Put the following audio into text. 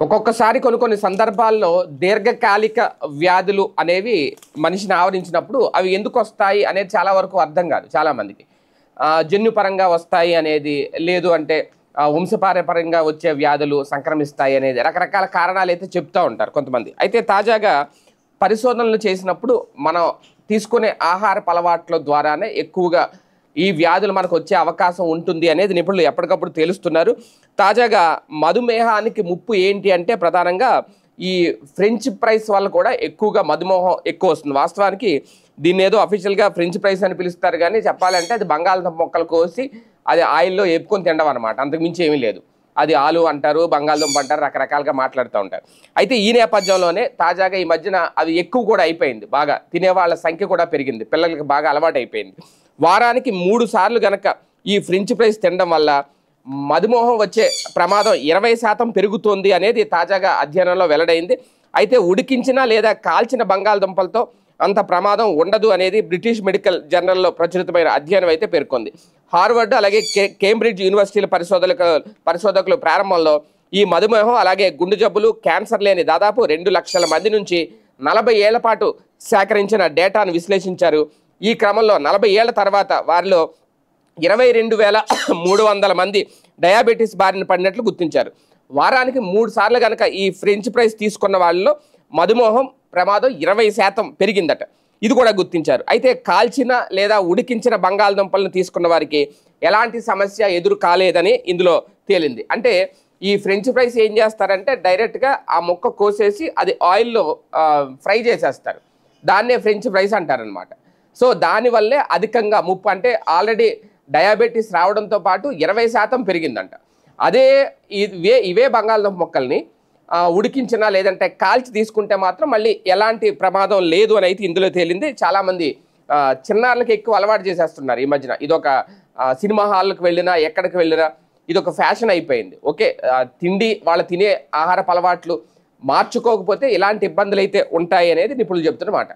ఒక్కొక్కసారి కొన్ని సందర్భాల్లో దీర్ఘకాలిక వ్యాధులు అనేవి మనిషిని ఆవరించినప్పుడు అవి ఎందుకు వస్తాయి అనేది చాలా వరకు అర్థం కాదు చాలామందికి. జన్యుపరంగా వస్తాయి అనేది, లేదు అంటే వంశపారంపర్యంగా వచ్చే వ్యాధులు సంక్రమిస్తాయి అనేది రకరకాల కారణాలు అయితే చెప్తూ ఉంటారు కొంతమంది. అయితే తాజాగా పరిశోధనలు చేసినప్పుడు మనం తీసుకునే ఆహారపు అలవాట్ల ద్వారానే ఎక్కువగా ఈ వ్యాధులు మనకు వచ్చే అవకాశం ఉంటుంది అనేది నిపుణులు ఎప్పటికప్పుడు తెలుస్తున్నారు. తాజాగా మధుమేహానికి ముప్పు ఏంటి అంటే ప్రధానంగా ఈ ఫ్రెంచ్ ఫ్రైస్ వల్ల కూడా ఎక్కువగా మధుమేహం ఎక్కువ వస్తుంది. వాస్తవానికి దీన్ని ఏదో అఫీషియల్గా ఫ్రెంచ్ ఫ్రైస్ అని పిలుస్తారు, కానీ చెప్పాలంటే అది బంగాళదుంప మొక్కలు కోసి అది ఆయిల్లో వేపుకొని తినడం అనమాట. అంతకుమించి ఏమీ లేదు. అది ఆలు అంటారు, బంగాళదుంప అంటారు, రకరకాలుగా మాట్లాడుతూ ఉంటారు. అయితే ఈ నేపథ్యంలోనే తాజాగా ఈ మధ్యన అది ఎక్కువ కూడా అయిపోయింది. బాగా తినేవాళ్ళ సంఖ్య కూడా పెరిగింది, పిల్లలకి బాగా అలవాటు అయిపోయింది. వారానికి 3 సార్లు గనక ఈ ఫ్రెంచ్ ఫ్రైస్ తినడం వల్ల మధుమేహం వచ్చే ప్రమాదం 20% పెరుగుతోంది అనేది తాజాగా అధ్యయనంలో వెల్లడైంది. అయితే ఉడికించిన లేదా కాల్చిన బంగాళదుంపలతో అంత ప్రమాదం ఉండదు అనేది బ్రిటిష్ మెడికల్ జర్నల్లో ప్రచురితమైన అధ్యయనం అయితే పేర్కొంది. హార్వర్డ్ అలాగే కేంబ్రిడ్జ్ యూనివర్సిటీల పరిశోధకులు ప్రారంభంలో ఈ మధుమేహం అలాగే గుండె జబ్బులు, క్యాన్సర్ లేని దాదాపు 2 లక్షల మంది నుంచి 40 ఏళ్ల పాటు సేకరించిన డేటాను విశ్లేషించారు. ఈ క్రమంలో 40 ఏళ్ల తర్వాత వారిలో 22,300 మంది డయాబెటీస్ బారిన పడినట్లు గుర్తించారు. వారానికి 3 సార్లు కనుక ఈ ఫ్రెంచ్ ఫ్రైస్ తీసుకున్న వాళ్ళలో మధుమేహం ప్రమాదం 20% పెరిగిందట. ఇది కూడా గుర్తించారు. అయితే కాల్చిన లేదా ఉడికించిన బంగాళదుంపలను తీసుకున్న వారికి ఎలాంటి సమస్య ఎదురు కాలేదని ఇందులో తేలింది. అంటే ఈ ఫ్రెంచ్ ఫ్రైస్ ఏం చేస్తారంటే డైరెక్ట్గా ఆ ముక్క కోసేసి అది ఆయిల్లో ఫ్రై చేసేస్తారు. దాన్నే ఫ్రెంచ్ ఫ్రైస్ అంటారనమాట. సో దానివల్లే అధికంగా ముప్పు, అంటే ఆల్రెడీ డయాబెటీస్ రావడంతో పాటు 20% పెరిగిందంట. అదే ఇవే బంగాళదుంప మొక్కల్ని ఉడికించిన లేదంటే కాల్చి తీసుకుంటే మాత్రం మళ్ళీ ఎలాంటి ప్రమాదం లేదు అని అయితే ఇందులో తేలింది. చాలామంది చిన్నారులకి ఎక్కువ అలవాటు చేసేస్తున్నారు ఈ మధ్యన. ఇదొక సినిమా హాల్కి వెళ్ళినా ఎక్కడికి వెళ్ళినా ఇదొక ఫ్యాషన్ అయిపోయింది. ఓకే, తిండి వాళ్ళ తినే ఆహారపు అలవాట్లు మార్చుకోకపోతే ఇలాంటి ఇబ్బందులు అయితే ఉంటాయి అనేది నిపుణులు చెప్తున్నమాట.